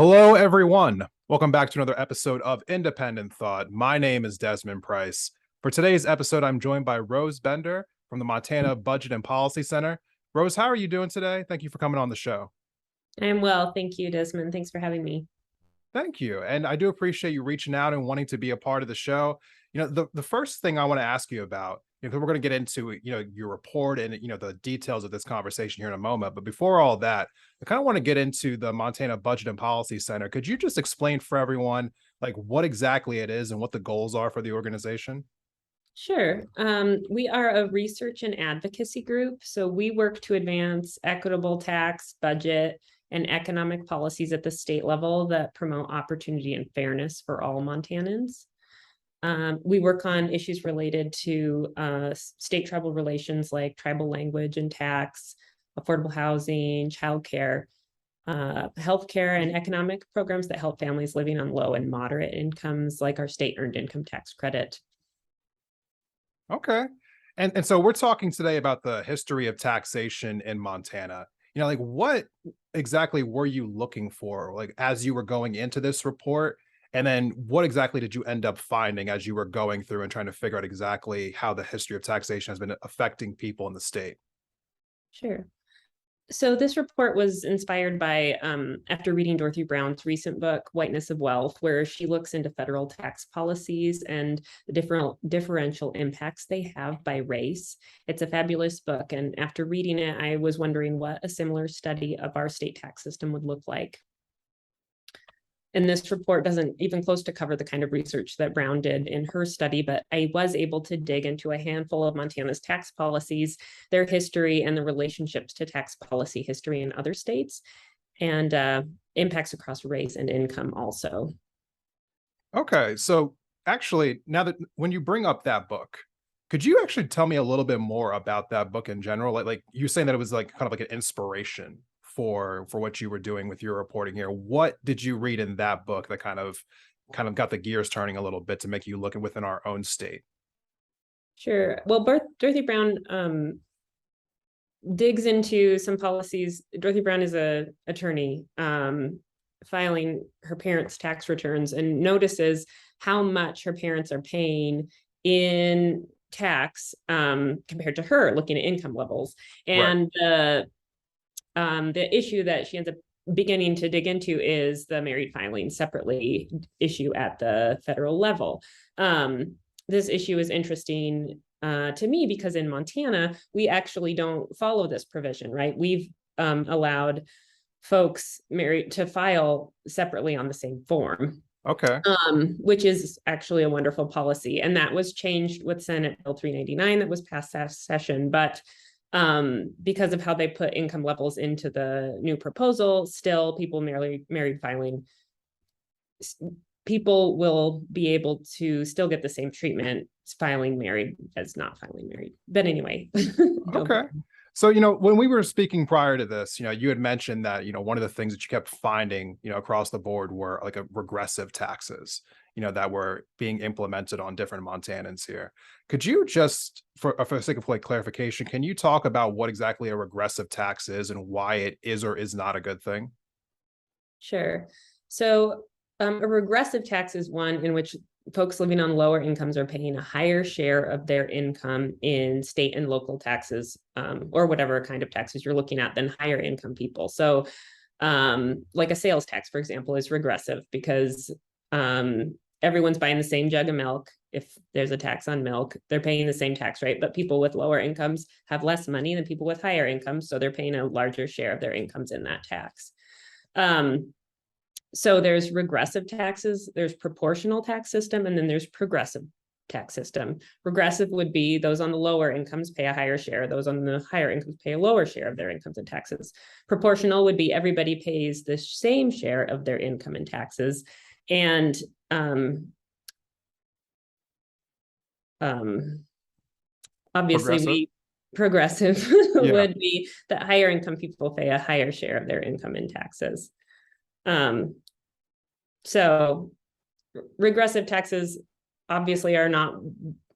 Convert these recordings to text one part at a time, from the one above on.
Hello, everyone. Welcome back to another episode of Independent Thought. My name is Desmond Price. For today's episode, I'm joined by Rose Bender from the Montana Budget and Policy Center. Rose, how are you doing today? Thank you for coming on the show. I'm well. Thank you, Desmond. Thanks for having me. Thank you. And I do appreciate you reaching out and wanting to be a part of the show. The first thing I want to ask you about, we're going to get into, your report and, the details of this conversation here in a moment. But before all that, I kind of want to get into the Montana Budget and Policy Center. Could you just explain for everyone, like what exactly it is and what the goals are for the organization? Sure. We are a research and advocacy group. So we work to advance equitable tax, budget, and economic policies at the state level that promote opportunity and fairness for all Montanans. We work on issues related to state tribal relations like tribal language and tax, affordable housing, childcare, healthcare, and economic programs that help families living on low and moderate incomes, like our state earned income tax credit. Okay. And so we're talking today about the history of taxation in Montana. Like what exactly were you looking for, like as you were going into this report? And then what exactly did you end up finding as you were going through and trying to figure out exactly how the history of taxation has been affecting people in the state? Sure. So this report was inspired by, after reading Dorothy Brown's recent book, Whiteness of Wealth, where she looks into federal tax policies and the differential impacts they have by race. It's a fabulous book. And after reading it, I was wondering what a similar study of our state tax system would look like. And this report doesn't even close to cover the kind of research that Brown did in her study, but I was able to dig into a handful of Montana's tax policies, their history, and the relationships to tax policy history in other states, and impacts across race and income also. Okay, so actually, now that when you bring up that book, could you actually tell me a little bit more about that book in general? Like you're saying that it was like kind of like an inspiration for what you were doing with your reporting here. What did you read in that book that kind of got the gears turning a little bit to make you look within our own state? Sure. Well, Dorothy Brown digs into some policies. Dorothy Brown is an attorney filing her parents' tax returns and notices how much her parents are paying in tax compared to her, looking at income levels. And the issue that she ends up beginning to dig into is the married filing separately issue at the federal level. This issue is interesting to me because in Montana, we actually don't follow this provision, right? We've allowed folks married to file separately on the same form. Okay. Which is actually a wonderful policy. And that was changed with Senate Bill 399 that was passed last session. But because of how they put income levels into the new proposal, still people married filing, people will be able to still get the same treatment filing married as not filing married. But anyway. Okay. So, when we were speaking prior to this, you had mentioned that, one of the things that you kept finding, across the board were like a regressive taxes, that were being implemented on different Montanans here. Could you just, for the sake of like clarification, can you talk about what exactly a regressive tax is and why it is or is not a good thing? Sure. So a regressive tax is one in which folks living on lower incomes are paying a higher share of their income in state and local taxes, or whatever kind of taxes you're looking at, than higher income people. So like a sales tax, for example, is regressive because everyone's buying the same jug of milk. If there's a tax on milk, they're paying the same tax rate, but people with lower incomes have less money than people with higher incomes, so they're paying a larger share of their incomes in that tax. So there's regressive taxes, there's proportional tax system, and then there's progressive tax system. Regressive would be those on the lower incomes pay a higher share, those on the higher incomes pay a lower share of their incomes and taxes. Proportional would be everybody pays the same share of their income and taxes. And obviously progressive would be that higher income people pay a higher share of their income and taxes. So regressive taxes obviously are not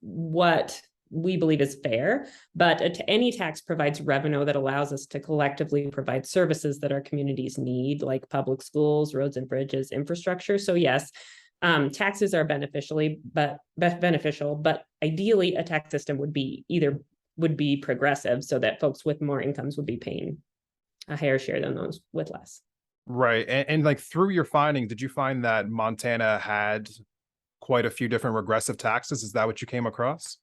what we believe is fair, but any tax provides revenue that allows us to collectively provide services that our communities need, like public schools, roads and bridges, infrastructure. So yes, taxes are beneficial, but ideally a tax system would be progressive so that folks with more incomes would be paying a higher share than those with less. Right. And like through your findings, did you find that Montana had quite a few different regressive taxes? Is that what you came across?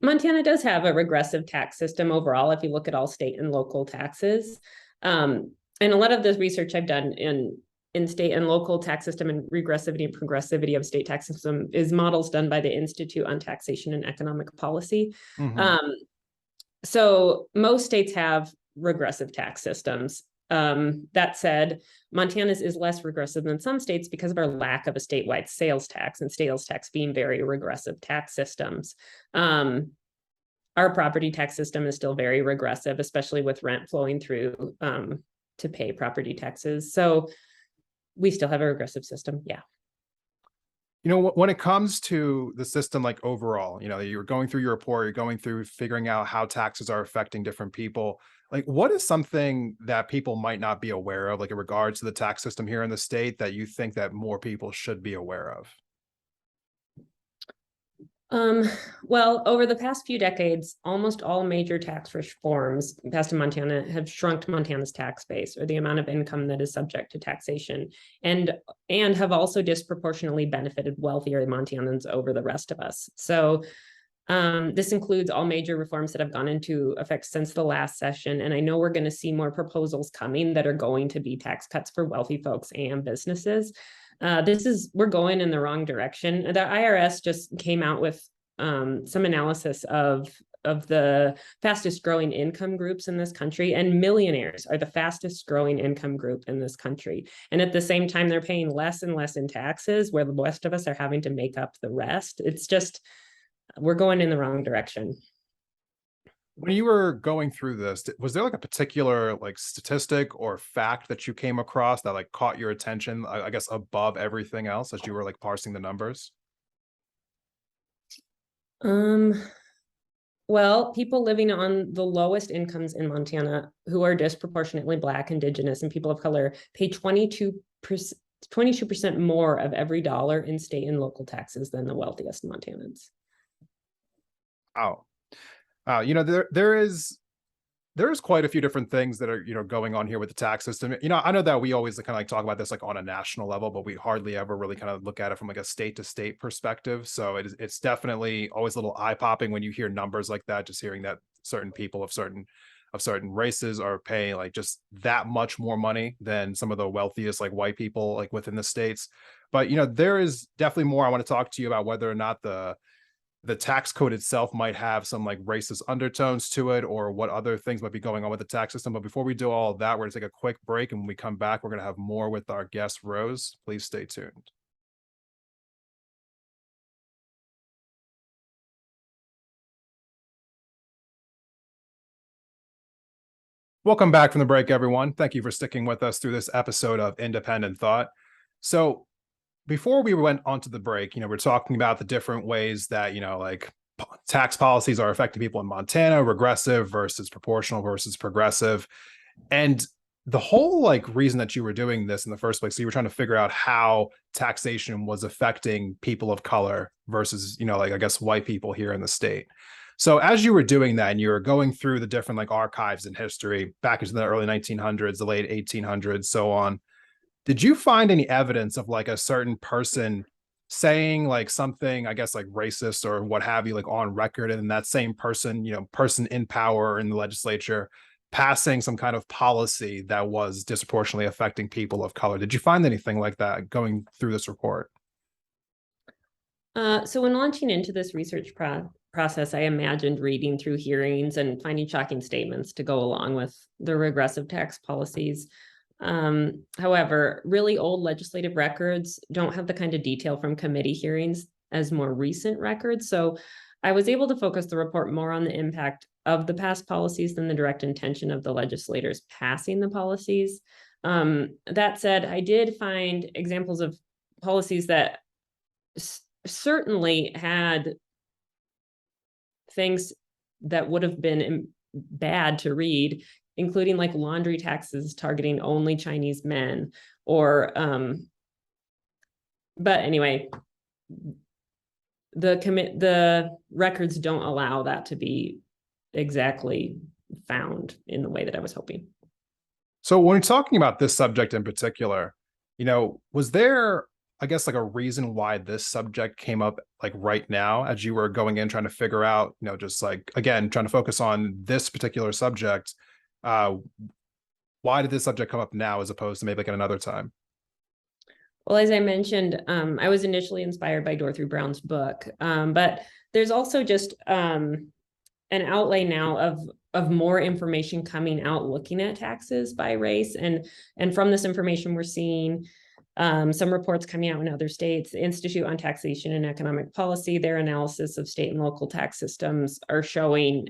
Montana does have a regressive tax system overall, if you look at all state and local taxes. And a lot of the research I've done in state and local tax system and regressivity and progressivity of state tax system is models done by the Institute on Taxation and Economic Policy. So most states have regressive tax systems. That said, Montana's is less regressive than some states because of our lack of a statewide sales tax, and sales tax being very regressive tax systems. Our property tax system is still very regressive, especially with rent flowing through to pay property taxes. So we still have a regressive system. Yeah. You know, when it comes to the system, like overall, you know, you're going through your report, you're going through figuring out how taxes are affecting different people. Like, what is something that people might not be aware of, like in regards to the tax system here in the state, that you think that more people should be aware of? Well, over the past few decades, almost all major tax reforms passed in Montana have shrunk Montana's tax base, or the amount of income that is subject to taxation, and have also disproportionately benefited wealthier Montanans over the rest of us. So this includes all major reforms that have gone into effect since the last session. And I know we're going to see more proposals coming that are going to be tax cuts for wealthy folks and businesses. We're going in the wrong direction. The IRS just came out with some analysis of the fastest growing income groups in this country, and millionaires are the fastest growing income group in this country. And at the same time, they're paying less and less in taxes, where the rest of us are having to make up the rest. It's just, we're going in the wrong direction. When you were going through this, was there like a particular like statistic or fact that you came across that like caught your attention, I guess above everything else as you were like parsing the numbers? Well, people living on the lowest incomes in Montana who are disproportionately Black, Indigenous, and people of color pay 22% more of every dollar in state and local taxes than the wealthiest Montanans. Oh, you know, there's quite a few different things that are, you know, going on here with the tax system. You know, I know that we always kind of like talk about this like on a national level, but we hardly ever really kind of look at it from like a state to state perspective. So it's definitely always a little eye popping when you hear numbers like that, just hearing that certain people of certain races are paying like just that much more money than some of the wealthiest like white people like within the states. But you know, there is definitely more I want to talk to you about, whether or not the tax code itself might have some like racist undertones to it, or what other things might be going on with the tax system. But before we do all of that, we're going to take a quick break. And when we come back, we're going to have more with our guest, Rose. Please stay tuned. Welcome back from the break, everyone. Thank you for sticking with us through this episode of Independent Thought. So before we went onto the break, you know, we're talking about the different ways that, you know, like tax policies are affecting people in Montana, regressive versus proportional versus progressive. And the whole like reason that you were doing this in the first place, so you were trying to figure out how taxation was affecting people of color versus, you know, like I guess white people here in the state. So as you were doing that and you were going through the different like archives in history back into the early 1900s, the late 1800s, so on, did you find any evidence of like a certain person saying like something, I guess like racist or what have you, like on record, and that same person, you know, person in power in the legislature passing some kind of policy that was disproportionately affecting people of color? Did you find anything like that going through this report? So when launching into this research process, I imagined reading through hearings and finding shocking statements to go along with the regressive tax policies. However, really old legislative records don't have the kind of detail from committee hearings as more recent records. So I was able to focus the report more on the impact of the past policies than the direct intention of the legislators passing the policies. That said, I did find examples of policies that certainly had things that would have been bad to read, including like laundry taxes targeting only Chinese men, or but anyway, the records don't allow that to be exactly found in the way that I was hoping. So when we're talking about this subject in particular, was there, I guess, like a reason why this subject came up like right now as you were going in trying to figure out, just like again trying to focus on this particular subject? Uh, why did this subject come up now as opposed to maybe like at another time? Well, as I mentioned, I was initially inspired by Dorothy Brown's book, but there's also just an outlay now of more information coming out looking at taxes by race, and from this information we're seeing some reports coming out in other states. The Institute on Taxation and Economic Policy, their analysis of state and local tax systems are showing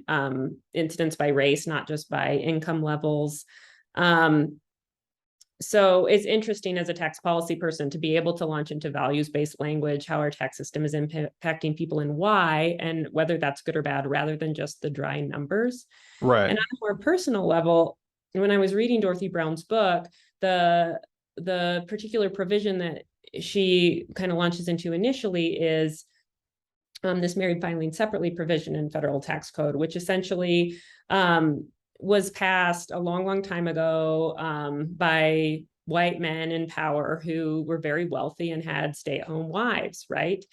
incidence by race, not just by income levels. So it's interesting as a tax policy person to be able to launch into values-based language, how our tax system is impacting people and why, and whether that's good or bad, rather than just the dry numbers. Right. And on a more personal level, when I was reading Dorothy Brown's book, the particular provision that she kind of launches into initially is this married filing separately provision in federal tax code, which essentially was passed a long time ago by white men in power who were very wealthy and had stay-at-home wives, right?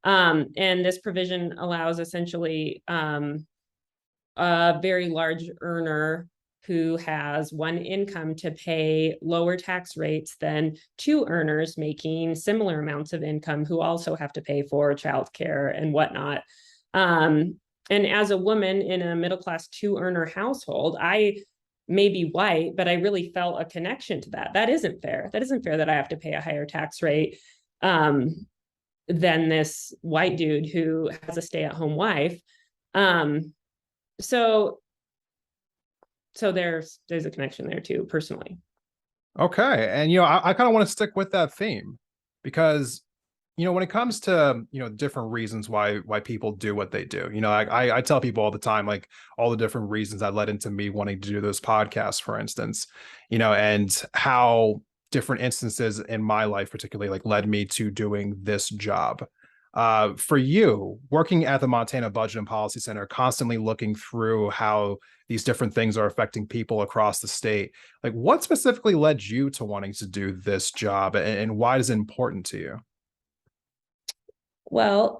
And this provision allows essentially a very large earner who has one income to pay lower tax rates than two earners making similar amounts of income who also have to pay for childcare and whatnot. And as a woman in a middle-class two-earner household, I may be white, but I really felt a connection to that. That isn't fair. That isn't fair that I have to pay a higher tax rate than this white dude who has a stay-at-home wife. So there's a connection there too, personally. Okay. And I kind of want to stick with that theme because when it comes to different reasons why people do what they do, I tell people all the time, like all the different reasons that led into me wanting to do this podcast, for instance, and how different instances in my life particularly like led me to doing this job. For you, working at the Montana Budget and Policy Center, constantly looking through how these different things are affecting people across the state, like what specifically led you to wanting to do this job, and why is it important to you? Well,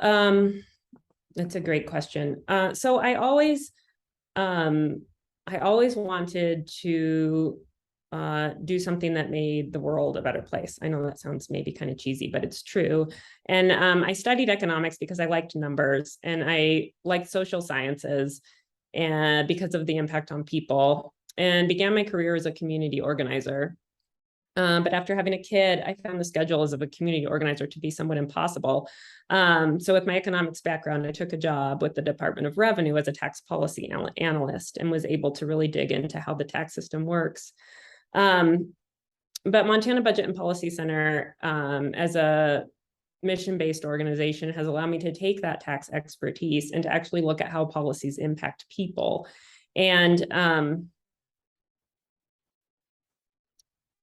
that's a great question. So I always wanted to do something that made the world a better place. I know that sounds maybe kind of cheesy, but it's true. And I studied economics because I liked numbers, and I liked social sciences and because of the impact on people, and began my career as a community organizer. But after having a kid, I found the schedule as of a community organizer to be somewhat impossible. So with my economics background, I took a job with the Department of Revenue as a tax policy analyst and was able to really dig into how the tax system works. But Montana Budget and Policy Center, as a mission-based organization, has allowed me to take that tax expertise and to actually look at how policies impact people. And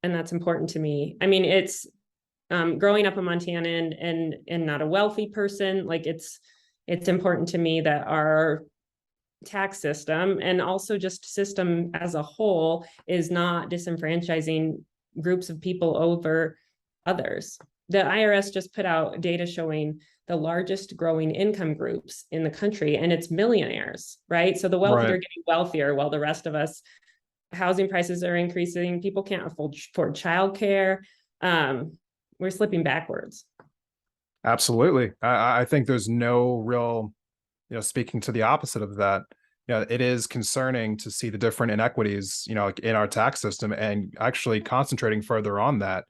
that's important to me. I mean, it's growing up a Montanan and not a wealthy person, like it's important to me that our tax system and also just system as a whole is not disenfranchising groups of people over others. The IRS just put out data showing the largest growing income groups in the country, and it's millionaires, right? So the wealthy are getting wealthier while the rest of us, housing prices are increasing, people can't afford childcare. We're slipping backwards. Absolutely. I think there's no real, speaking to the opposite of that. It is concerning to see the different inequities, like in our tax system, and actually concentrating further on that.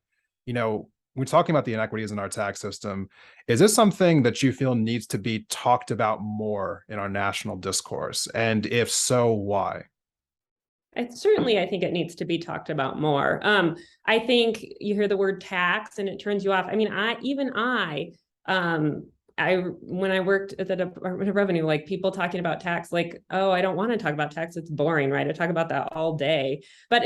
We're talking about the inequities in our tax system. Is this something that you feel needs to be talked about more in our national discourse? And if so, why? I think it needs to be talked about more. I think you hear the word tax and it turns you off. I mean, I when I worked at the Department of Revenue, like people talking about tax, like, oh, I don't want to talk about tax. It's boring, right? I talk about that all day. But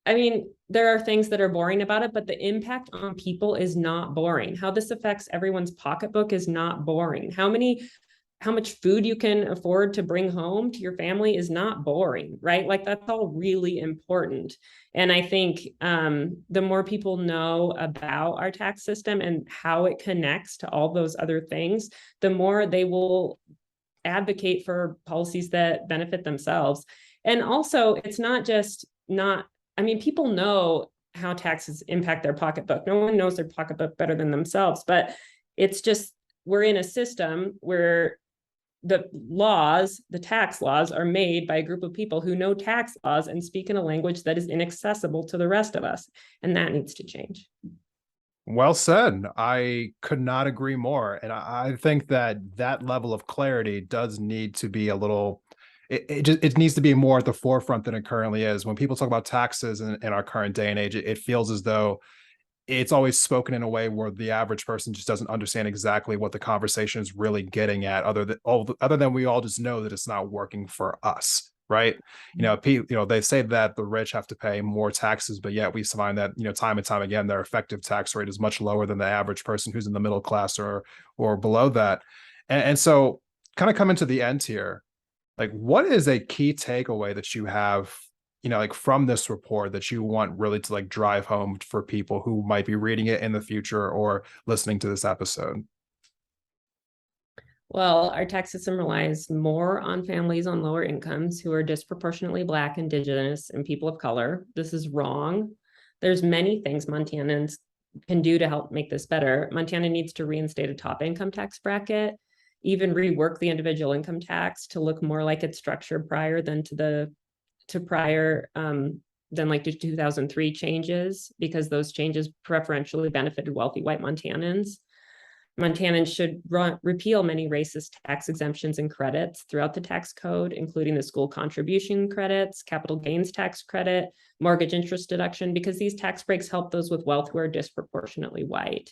I mean, there are things that are boring about it, but the impact on people is not boring. How this affects everyone's pocketbook is not boring. How much food you can afford to bring home to your family is not boring, right? Like that's all really important. And I think the more people know about our tax system and how it connects to all those other things, the more they will advocate for policies that benefit themselves. And also, it's not just not, I mean, people know how taxes impact their pocketbook. No one knows their pocketbook better than themselves, but it's just, we're in a system where the tax laws are made by a group of people who know tax laws and speak in a language that is inaccessible to the rest of us. And that needs to change. Well said. I could not agree more. And I think that that level of clarity does need to be a little, it needs to be more at the forefront than it currently is. When people talk about taxes in our current day and age, it feels as though it's always spoken in a way where the average person just doesn't understand exactly what the conversation is really getting at, other than we all just know that it's not working for us, right? They say that the rich have to pay more taxes, but yet we find that time and time again their effective tax rate is much lower than the average person who's in the middle class or below that. And so, kind of coming to the end here, like, what is a key takeaway that you have, like from this report that you want really to like drive home for people who might be reading it in the future or listening to this episode? Well, our tax system relies more on families on lower incomes who are disproportionately Black, Indigenous, and people of color. This is wrong. There's many things Montanans can do to help make this better. Montana needs to reinstate a top income tax bracket, even rework the individual income tax to look more like it's structured prior than than like the 2003 changes, because those changes preferentially benefited wealthy white Montanans. Montanans should repeal many racist tax exemptions and credits throughout the tax code, including the school contribution credits, capital gains tax credit, mortgage interest deduction, because these tax breaks help those with wealth who are disproportionately white.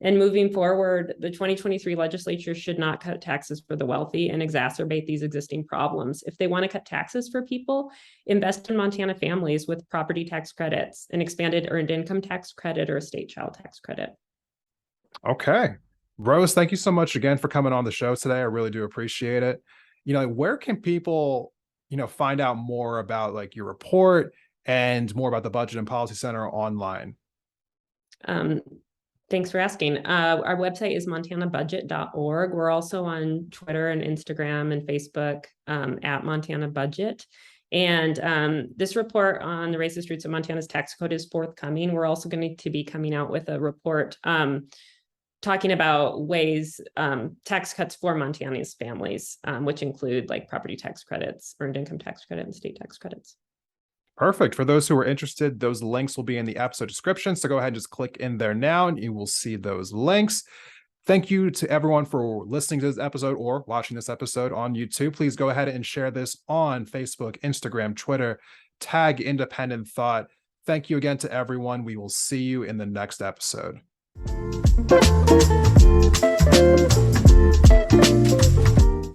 And moving forward, the 2023 legislature should not cut taxes for the wealthy and exacerbate these existing problems. If they want to cut taxes for people, invest in Montana families with property tax credits, an expanded earned income tax credit, or a state child tax credit. Okay. Rose, thank you so much again for coming on the show today. I really do appreciate it. Where can people, find out more about like your report and more about the Budget and Policy Center online? Thanks for asking. Our website is montanabudget.org. We're also on Twitter and Instagram and Facebook at Montana Budget. And this report on the racist roots of Montana's tax code is forthcoming. We're also going to be coming out with a report talking about ways, tax cuts for Montana's families, which include like property tax credits, earned income tax credit, and state tax credits. Perfect. For those who are interested, those links will be in the episode description. So go ahead and just click in there now and you will see those links. Thank you to everyone for listening to this episode or watching this episode on YouTube. Please go ahead and share this on Facebook, Instagram, Twitter, tag Independent Thought. Thank you again to everyone. We will see you in the next episode.